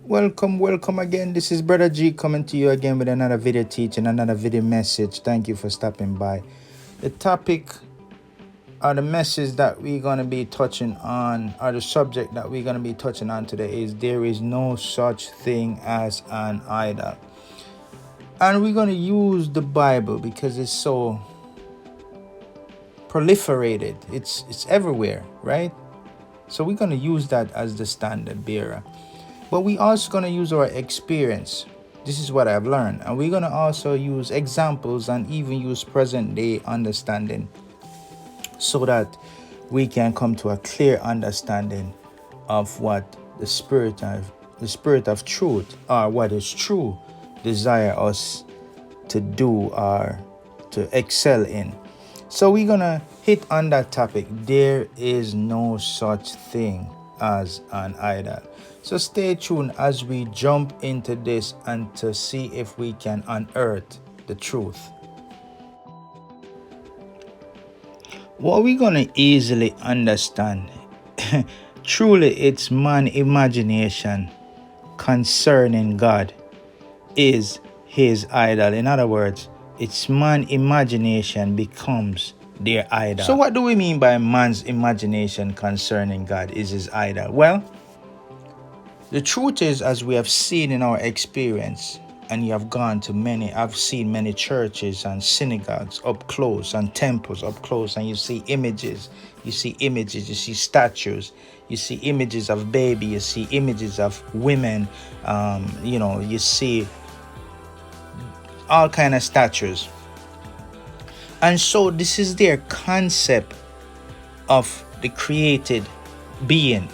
Welcome again. This is Brother G coming to you again with another video teaching, another video message. Thank you for stopping by. The topic or the message that we're going to be touching on, or the subject that we're going to be touching on today is there is no such thing as an idol. And we're going to use the Bible because it's so proliferated. It's everywhere, right? So we're going to use that as the standard bearer. But we also going to use our experience. This is what I've learned. And we're going to also use examples and even use present day understanding so that we can come to a clear understanding of what the spirit of truth, or what is true, desire us to do or to excel in. So we're going to hit on that topic. There is no such thing as an idol. So stay tuned as we jump into this and to see if we can unearth the truth. What we're going to easily understand, truly it's man imagination concerning God is his idol. In other words, it's man imagination becomes their idol. So what do we mean by man's imagination concerning God is his idol? Well, the truth is, as we have seen in our experience, and you have gone to I've seen many churches and synagogues up close and temples up close, and you see images, you see statues, you see images of baby, you see images of women, you see all kind of statues. And so this is their concept of the created being,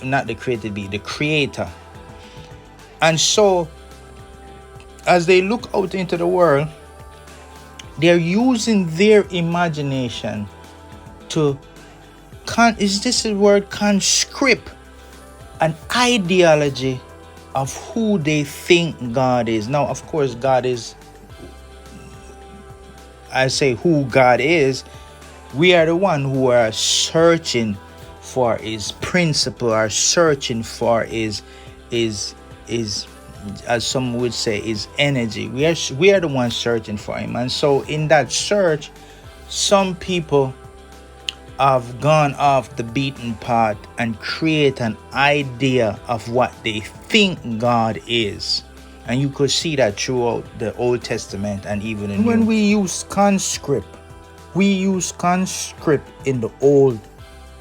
not the created being, the creator. And so as they look out into the world, they're using their imagination to conscript an ideology of who they think God is. Now, of course, I say who God is. We are the one who are searching for his principle, are searching for his as some would say, his energy. We are the ones searching for him. And so in that search, some people have gone off the beaten path and create an idea of what they think God is. And you could see that throughout the Old Testament and even in when we use conscript in the old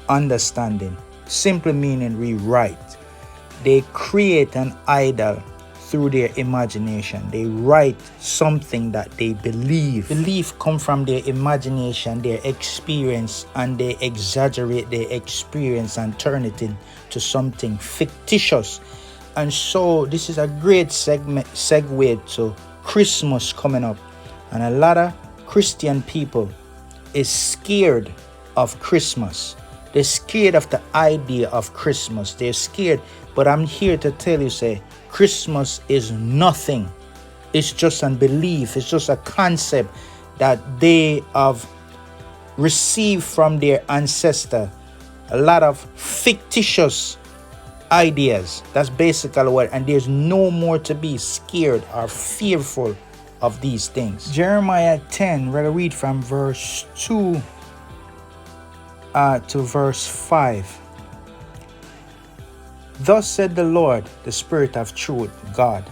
understanding, simply meaning rewrite. They create an idol through their imagination. They write something that they believe. Belief come from their imagination, their experience, and they exaggerate their experience and turn it into something fictitious. And so this is a great segue to Christmas coming up. And a lot of Christian people is scared of Christmas. They're scared of the idea of Christmas. They're scared. But I'm here to tell you, say, Christmas is nothing. It's just a belief. It's just a concept that they have received from their ancestor. A lot of fictitious ideas. That's basically what, and there's no more to be scared or fearful of these things. Jeremiah 10, we're going to read from verse 2 to verse 5. Thus said the Lord, the Spirit of truth, God,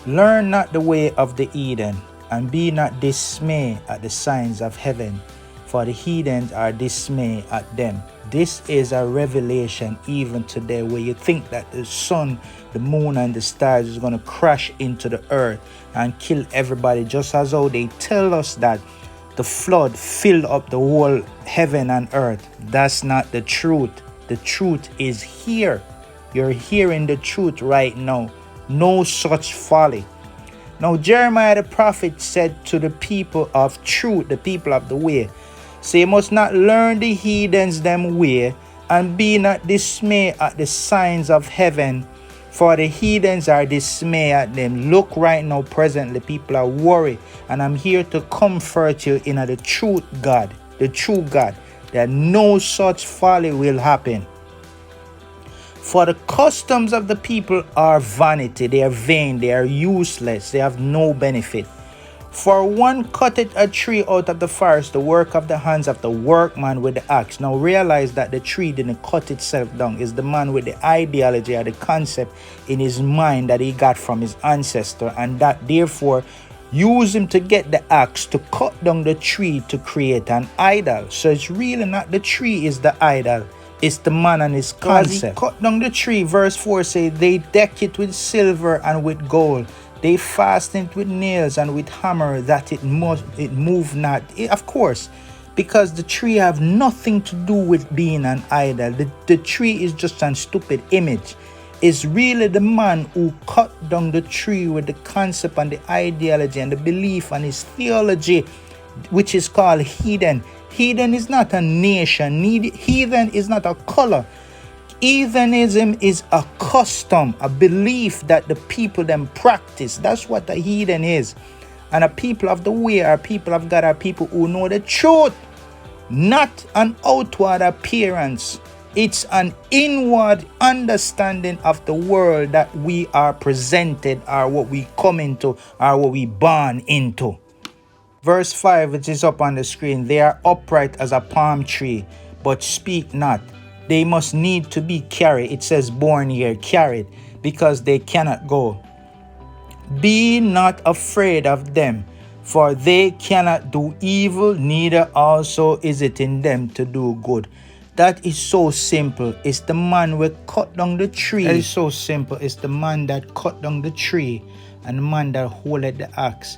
learn not the way of the heathen, and be not dismayed at the signs of heaven, for the heathens are dismayed at them. This is a revelation even today, where you think that the sun, the moon, and the stars is going to crash into the earth and kill everybody, just as how they tell us that the flood filled up the whole heaven and earth. That's not the truth. The truth is here. You're hearing the truth right now. No such folly. Now Jeremiah the prophet said to the people of truth, the people of the way, say, you must not learn the heathens them way, and be not dismayed at the signs of heaven, for the heathens are dismayed at them. Look right now, presently, people are worried, and I'm here to comfort you in the truth God, the true God, that no such folly will happen. For the customs of the people are vanity, they are vain, they are useless, they have no benefit. For one cutteth a tree out of the forest, the work of the hands of the workman with the axe. Now realize that the tree didn't cut itself down. It's the man with the ideology or the concept in his mind that he got from his ancestor, and that therefore use him to get the axe to cut down the tree to create an idol. So it's really not the tree is the idol. It's the man and his concept. Cut down the tree, verse 4 says, they deck it with silver and with gold. They fasten it with nails and with hammer, that it move not. Of course, because the tree have nothing to do with being an idol. The tree is just a stupid image. It's really the man who cut down the tree with the concept and the ideology and the belief and his theology, which is called heathen. Heathen is not a nation. Heathen is not a color. Heathenism is a custom, a belief that the people them practice. That's what a heathen is. And a people of the way are people of God, are people who know the truth, not an outward appearance. It's an inward understanding of the world that we are presented, or what we come into, or what we born into. Verse 5, which is up on the screen, they are upright as a palm tree, but speak not. They must need to be carried. It says born here, carried, because they cannot go. Be not afraid of them, for they cannot do evil, neither also is it in them to do good. That is so simple. It's the man who cut down the tree. That is so simple. It's the man that cut down the tree and the man that holded the axe.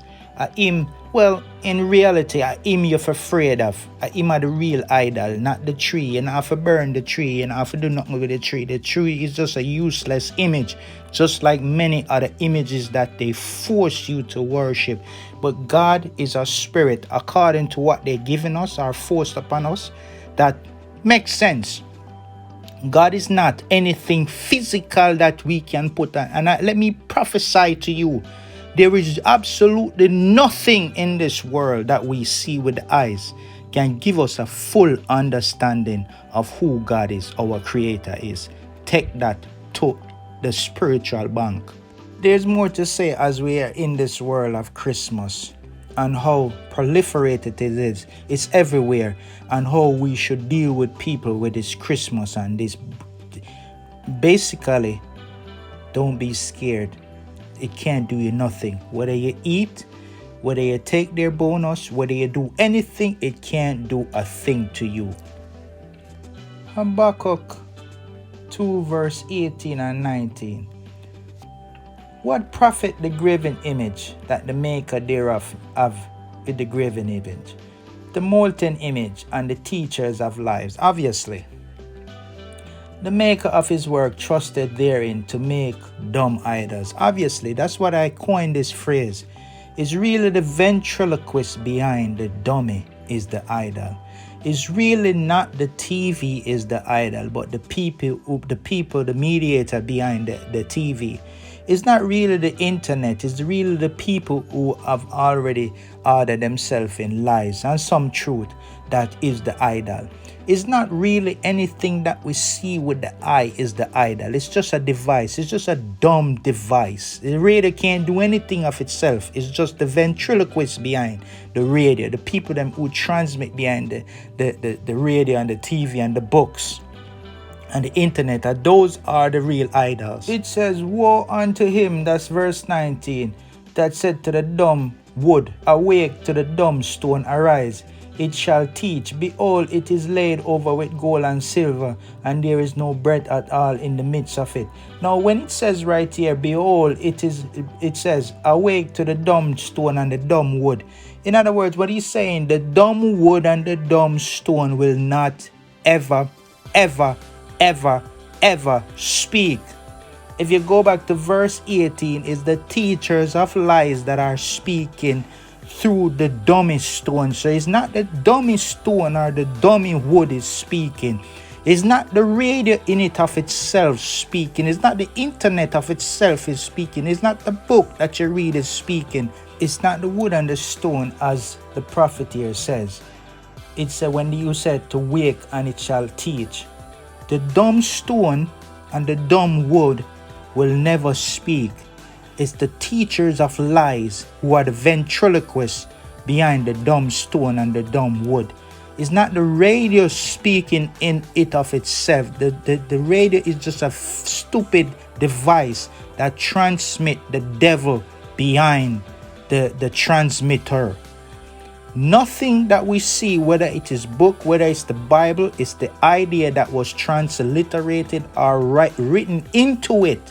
Him, well, in reality, him you're afraid of. Him are the real idol, not the tree. You don't have to burn the tree, you don't have to do nothing with the tree. The tree is just a useless image, just like many other images that they force you to worship. But God is a spirit, according to what they're giving us or forced upon us. That makes sense. God is not anything physical that we can put on. And let me prophesy to you, there is absolutely nothing in this world that we see with the eyes can give us a full understanding of who God is, our creator is. Take that to the spiritual bank. There's more to say as we are in this world of Christmas, and how proliferated it is. It's everywhere, and how we should deal with people with this Christmas and this. Basically, don't be scared. It can't do you nothing. Whether you eat, whether you take their bonus, whether you do anything, it can't do a thing to you. Habakkuk 2 verse 18 and 19. What profit the graven image that the maker thereof have with the graven image, the molten image, and the teachers of lies? Obviously, the maker of his work trusted therein to make dumb idols. Obviously, that's what I coined this phrase. It's really the ventriloquist behind the dummy is the idol. It's really not the TV is the idol, but the people, the mediator behind the TV. It's not really the internet. It's really the people who have already ordered themselves in lies and some truth that is the idol. It's not really anything that we see with the eye is the idol. It's just a device. It's just a dumb device. The radio can't do anything of itself. It's just the ventriloquist behind the radio, the people them who transmit behind the radio and the TV and the books and the internet. And those are the real idols. It says, woe unto him, that's verse 19, that said to the dumb wood, awake, to the dumb stone, arise. It shall teach. Behold, it is laid over with gold and silver, and there is no bread at all in the midst of it. Now, when it says right here, behold, it says, awake to the dumb stone and the dumb wood. In other words, what he's saying, the dumb wood and the dumb stone will not ever, ever, ever, ever speak. If you go back to verse 18, it's the teachers of lies that are speaking through the dummy stone. So it's not the dummy stone or the dummy wood is speaking. It's not the radio in it of itself speaking. It's not the internet of itself is speaking. It's not the book that you read is speaking. It's not the wood and the stone, as the prophet here says. It's when you said to wake and it shall teach. The dumb stone and the dumb wood will never speak. It's the teachers of lies who are the ventriloquists behind the dumb stone and the dumb wood. It's not the radio speaking in it of itself. The radio is just a stupid device that transmits the devil behind the transmitter. Nothing that we see, whether it is book, whether it's the Bible, is the idea that was transliterated or written into it.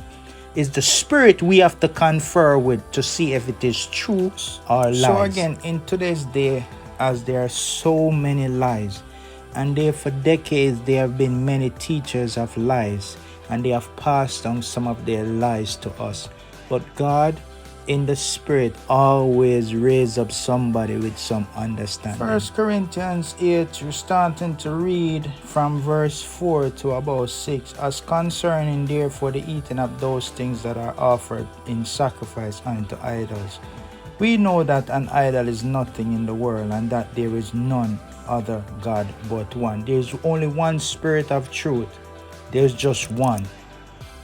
Is the spirit we have to confer with to see if it is true or lies. So again, in today's day, as there are so many lies, and there for decades there have been many teachers of lies, and they have passed on some of their lies to us. But God in the spirit always raise up somebody with some understanding. 1 Corinthians 8, we're starting to read from verse 4 to about 6. As concerning therefore the eating of those things that are offered in sacrifice unto idols, we know that an idol is nothing in the world, and that there is none other God but one. There is only one spirit of truth. There's just one.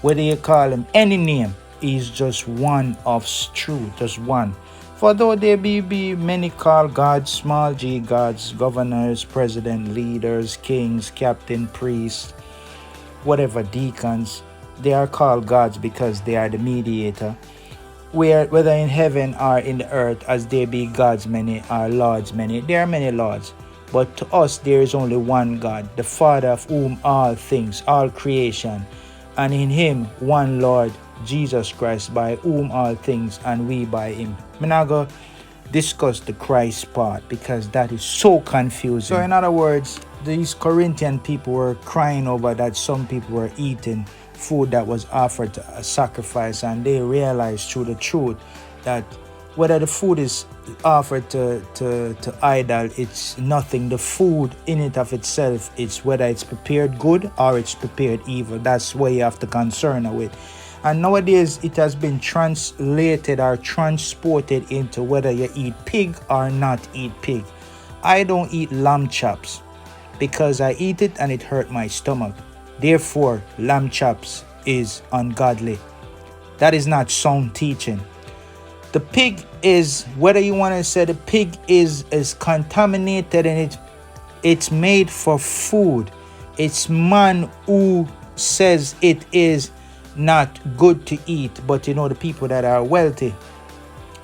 Whether you call him any name, is just one of truth, just one. For though there be many called gods, small g gods, governors, president, leaders, kings, captain, priests, whatever, deacons, they are called gods because they are the mediator. Whether in heaven or in the earth, as there be gods many or lords many, there are many lords. But to us there is only one God, the Father of whom all things, all creation, and in him one Lord, Jesus Christ, by whom all things, and we by him. I'm not going to discuss the Christ part because that is so confusing. So in other words, these Corinthian people were crying over that some people were eating food that was offered to a sacrifice, and they realized through the truth that whether the food is offered to idol, it's nothing. The food in it of itself, it's whether it's prepared good or it's prepared evil. That's what you have to concern with. And nowadays it has been translated or transported into whether you eat pig or not eat pig. I don't eat lamb chops because I eat it and it hurt my stomach. Therefore, lamb chops is ungodly. That is not sound teaching. The pig is, whether you want to say the pig is contaminated and it's made for food. It's man who says it is not good to eat, but the people that are wealthy,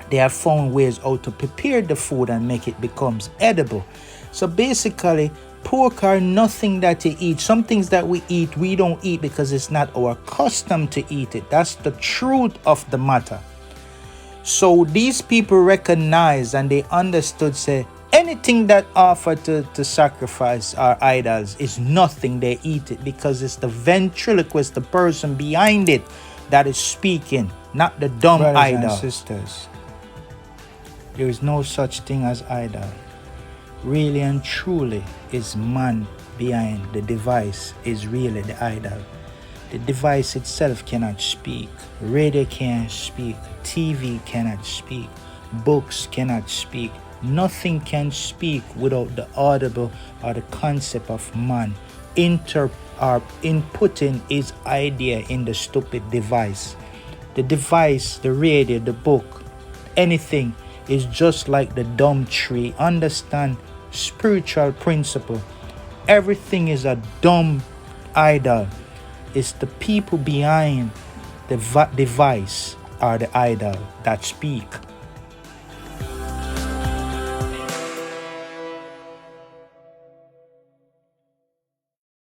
they have found ways how to prepare the food and make it becomes edible. So basically, pork are nothing that you eat. Some things that we eat, we don't eat because it's not our custom to eat it. That's the truth of the matter. So these people recognize and they understood, say, anything that offered to sacrifice our idols is nothing. They eat it because it's the ventriloquist, the person behind it, that is speaking, not the dumb brothers idol. And sisters, there is no such thing as idol. Really and truly is man behind the device, is really the idol. The device itself cannot speak. Radio can't speak. TV cannot speak. Books cannot speak. Nothing can speak without the audible or the concept of man inputting his idea in the stupid device. The device, the radio, the book, anything is just like the dumb tree. Understand spiritual principle. Everything is a dumb idol. It's the people behind the device or the idol that speak.